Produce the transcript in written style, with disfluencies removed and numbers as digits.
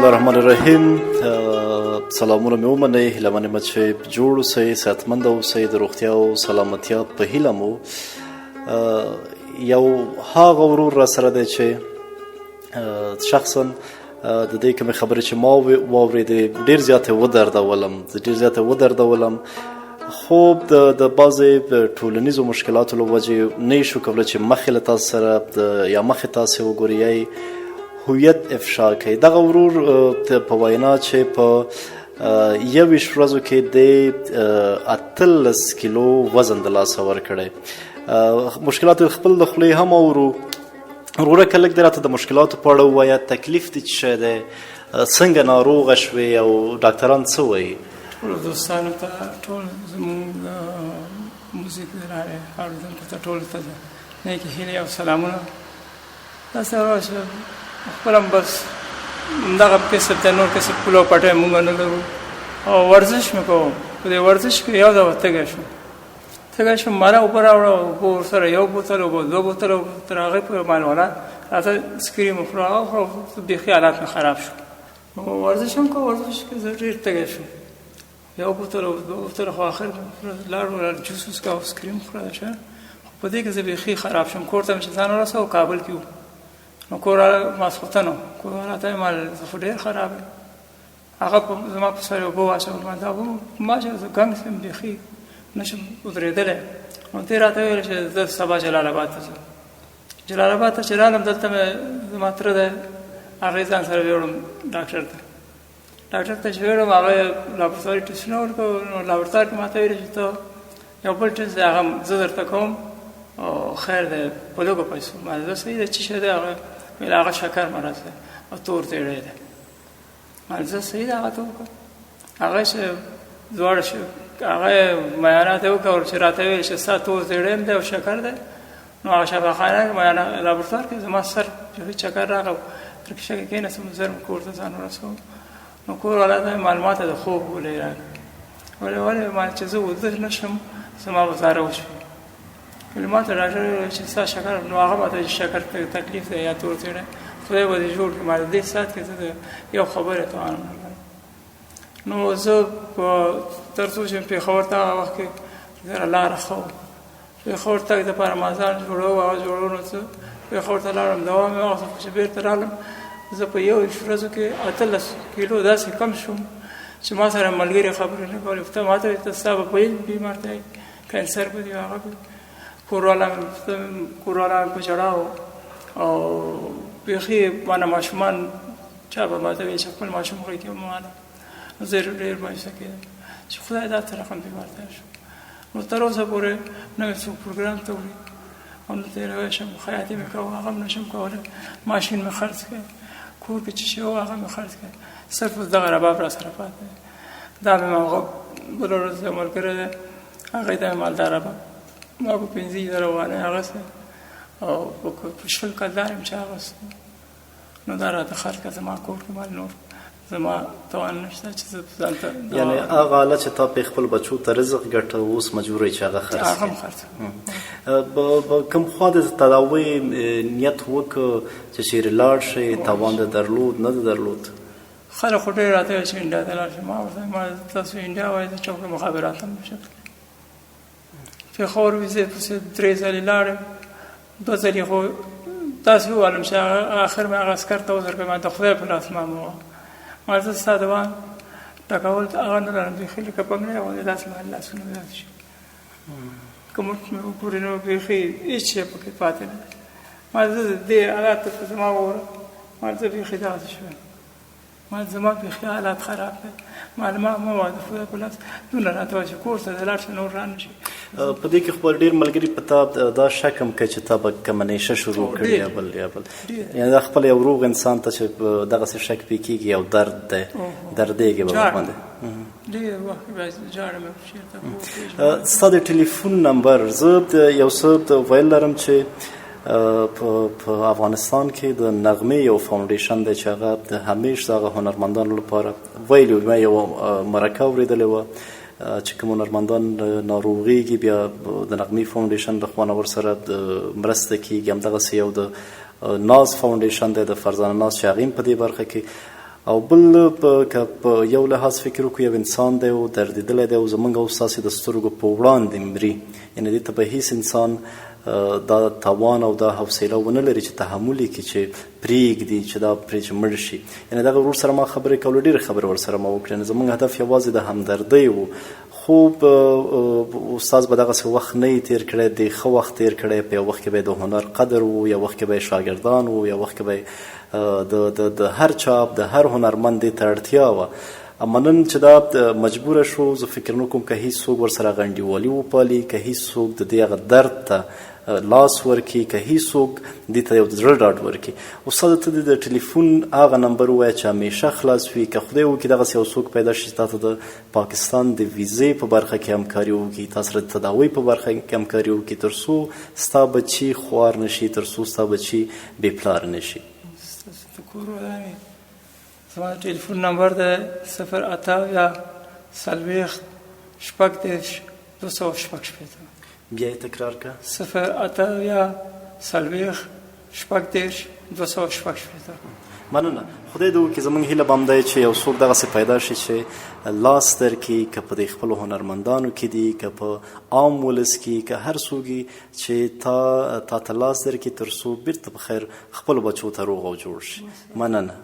الله الرحمن الرحیم. سلامونه مې ومنئ، هیله منم چې جوړ اوسئ، صحتمند اوسئ، د روغتیا او سلامتیا په هیله مو. یو هغه ورور را سره دی چې شخصا د دې کومې خبرې چې ما واورېدې ډېر زیاتې ودردولم، خو د بعضې ټولنیزو مشکلاتو له وجې نه یې شو کولی چې مخکې له تاسو سره یا مخکې تاسې وګورئ یا هویت افشا کوي. دغه ورور په وینا چې په 21 ورځو کې د 18 کیلو وزن د لاسه ورکړی. مشکلات خپل د خولې هم اورو. وروره که لږ دې راته د مشکلاتو په اړه ووایه، تکلیف دې څه شی دی، څنګه ناروغه شوې او ډاکټران څه وایي؟ ټولو دوستانو ته، ټول زموږ د موزیک د لارې اورېدونکو ته، ټولو ته نیکې هیلې او سلامونه. داسې وایه چې خپل هم بس همدغه کسب دی، نور کسب پول او پټی موږ نه لرو او ورزش مې کوم. په دې ورزش کې یو دفعه تږی شوم، ماله اوبه راوړه، اوبه ورسره یو بوتل اوبه، 2 بوتله اوبه، تر هغې پورې مال ولا راته سکریم وخورو، هغه وخورو، بیخي حالات مې خراب شو. نو ورزش هم کوم، ورزش کې زه ډېر تږی شوم، 1 بوتل او 2 بوتله، خو آخر لاړو جوس وڅښه او سکریم وخوره. خو په دې کې زه بیخي خراب شوم. کور ته مې چې ځان ورسوه، کابل کې وو. نو کور ماسخوتن و، کور راته ویل مال زه خو ډېر خراب یم. هغه زما په سر اوبه واچول، ما دا اوبه ما چې زه ګنګ شم، بیخي نشم ودرېدلی. نو دې راته ویل چې زه سبا جلال آباد ته ځم. جلال آباد ته چې رالم، دلته مې زما تره دی، هغې ځان سره ویوړم ډاکټر ته چې ویوړم، هغه لابراتواري ټسټونه ورکړو. نو لابراتوار کې ما ته ویل چې ته یو بل ټسټ دی، هغه زه درته کوم او خیر دی په لږو پیسو. ما زه صحیح دی، څه شی دی؟ هغه ویل هغه شکر مرض دی او تور تیړی دی. ما زه صحیح دی، هغه ته وکړه. هغه چې دواړه هغه معاینات یې وکړل چې راته ویل چې ستا تور تیړی هم دی او شکر دی. نو هغه شفاخانه کې لابراتوار کې زما سر چکر راغی، تر کښه کې کېناستم، زر مې کور ته ځان ورسوم. نو کور والا ته معلومات د خوب ولې راغی، ولې ما چې زه وده نه شم، زما به زاره وشوي. ویل ما ته ډاکټر ویل چې ستا شکر، نو هغه ما ته شکر تکلیف دی یا تور تیړی، خدای به دې جوړ کړي. ما د دې ساعت کې زه یو خبرې توان نه لرم. نو زه تر څو چې پېښور ته هغه وخت کې زره لاره ښه وه، پېښور تګ دپاره ما ځان جوړو، هغه جوړو. نو زه پېښور ته لاړم، دوا مې واخیسته. خو چې بېرته رالم، زه په 21 ورځو کې 18 کیلو داسې کم شوم چې ما سره ملګري خبرې نه کولې. ته ما ته ویل ته ستا به بل بیمار دی، کینسر به دي، هغه به. کوروالا مې په ژړا و او بیخي مانه ماشومان چا به ما ته ویل چې خپل ماشوم غږ کې مانه زه ډېر مایوسه کېدم چې خدای دا څه رقم بیمارتیا شو. نو تر اوسه پورې نوی څوک پروګرام ته وړي او نه تېروی شم، خیاطي مې کوه، هغه هم نشم کولی، ماشین مې خرڅ کړی، کور کې چې شی و هغه مې خرڅ کړی، صرف اوس دغه رباب را سره پاتې دی. دا مې هغه بله ورځ یو ملګری دی، هغې ته مې مال دا رباب ما په 15,000 وانه اغسته او په 20 کال یم چې اغسته. نو دا راته خرڅ کړه، زما کور کې مال نور زما توان نشته چې زه ځان ته، یعنې هغه حالت چې تا پې خپل بچو ته رزق ګټه، اوس مجبور یې چې هغه خرڅ کړي. هغه هم خرڅ. کوم خوا د تداوۍ نیت وکړه چې چېرې لاړ شئ، تاوان دې درلود نه درلود؟ خلک خو ډېر راته ویل چې انډیا ته لاړ شئ. ما ورته ما تاسو انډیا وایئ، زه چوک مخابرات هم نشم تللی. پېښور ویزې پسې 3 ځلې لاړم، 2 ځلې خو داسې ووالم چې آخر مې هغه عسکر ته وزر کړم، ما د خدای په لاس ما ووه، ما زه ستا دوان ډکول هغه نه لرم، بیخي لکه پنګړی غوندې داسې مې لاسونه مې داسې شي، که مټ مې وګورې نو بیخي هېڅ شی پکې پاتې نه دی. ما زه د دې حالات ته زما وګوره، ما زه بیخي داسې شوم، ما زما بیخي حالات خراب دی. ما مه وایه د خدای په لاس دونه راته وایه چې کور ته دې لاړ شه، نور را نه شي. په دې کې خو ډېر ملګري په تا دا شک هم کوي چې تا به کومه نشه شروع کړي یا بل یعنې دا خپل یو روغ انسان ته چې دغسې شک پې کېږي او درد دی، دردېږي به ورباندې. ډېر وخت ژاړم چېرته. ستا د ټلیفون نمبر زه یو څه ویل لرم چې په افغانستان کې د نغمې یو فاونډیشن دی چې هغه د همیش د هغه هنرمندانو لپاره ویلي وو. ما یو مرکه اورېدلې وه چې کوم هنرمندان ناروغېږي، بیا د نغمې فاونډیشن له خوا نه ورسره مرسته کېږي. همدغسې یو د ناز فاونډیشن دی، د فرزانه ناز، چې هغې هم په دې برخه کې او بل که په یو لحاظ فکر وکړو یو انسان دی او دردېدلی دی او زموږ او ستاسې د سترګو په وړاندې مري، یعنې دې ته به هېڅ انسان دا توان او دا حوصله ونه لري چې تحمل یې کړي چې پرېږدي چې دا پرې چې مړ شي. یعنې دغه ورور سره ما خبرې کولو، ډېرې خبرې ورسره ما وکړې. زموږ هدف یوازې د همدردۍ و. خوب استاد به دغسې وخت نه یې تېر کړی، د ښه وخت تېر کړی. په یو وخت کې به یې د هنر قدر و، یو وخت کې به یې شاګردان و، یو وخت کې به د هر چاپ د هر هنرمند دې ته اړتیا وه. اما نن چې دا مجبوره شو، زه فکر نه کوم که هېڅ څوک ورسره غنډېوالي وپالي، که هېڅ څوک د دې هغه درد ته لاس ورکړي، که هېڅ څوک دې ته یو د زړه ډاډ ورکړي. استاده ته د ټلیفون هغه نمبر ووایه چې همیشه خلاص وي، که خدای وکړي دغسې یو څوک پیدا شي چې تا ته د پاکستان د ویزې په برخه کې همکاري وکړي، تا سره د تداوۍ په برخه کې همکاري وکړي، تر څو ستا بچي خوار نه شي، تر څو ستا بچي بې پلار نه شي. ستاسو د کور ودانې زما ټلیفون نمبر دی 080 40 246. بیا یې تکرار کړه. 080 246. مننه. خدای دې وکړي زموږ هیله به هم دی چې یو څوک دغسې پیدا شي چې لاس درکړي، که په دې خپلو هنرمندانو کې دي، که په عام ولس کې، که هر څوک چې تا ته لاس درکړي تر څو بېرته په خیر خپلو بچو ته روغ او جوړ شي. مننه.